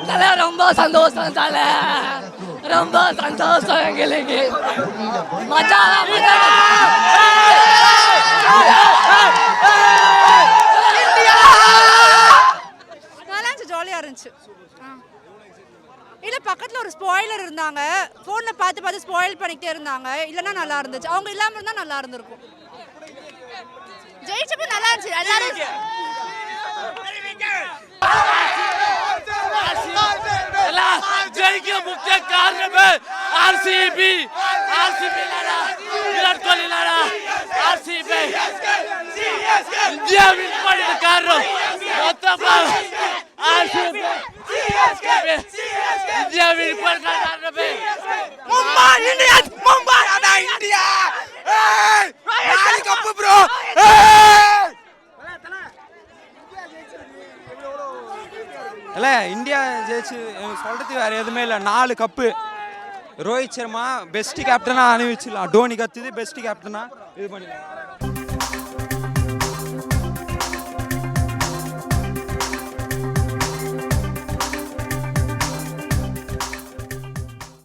தலை ரொம்ப சந்தோஷம் தலை, ரொம்ப சந்தோஷம் எங்களுக்கு. மஜா மஜா. நல்லா இருந்துச்சு, ஜாலியாக இருந்துச்சு. இல்லை பக்கத்தில் ஒரு ஸ்பாயிலர் இருந்தாங்க, ஃபோனில் பார்த்து பார்த்து ஸ்பாயில் பண்ணிக்கிட்டே இருந்தாங்க. இல்லைன்னா நல்லா இருந்துச்சு, அவங்க இல்லாமல் இருந்தால் நல்லா இருந்திருக்கும். ஜெயிச்சப்போ நல்லா இருந்துச்சு எல்லாரும். ஜெயிக்க முக்கிய காரணமே RCB. RCB Virat Kohli RCB India win பண்ணிட்டு காரணம் மொத்தமா ஆர்சிபி. இந்தியா வின் பண்ண காரணமே மும்பை இந்தியன்ஸ். மும்பை அடா இந்தியா. நாலு கப் ப்ரோ. இல்லை இந்தியா ஜெயிச்சு சொல்கிறதுக்கு வேறு எதுவுமே இல்லை. 4 கப்பு. ரோஹித் சர்மா பெஸ்ட் கேப்டனாக அனுபவிச்சிடலாம். டோனி கத்துது பெஸ்ட் கேப்டனாக இது பண்ணிடலாம்.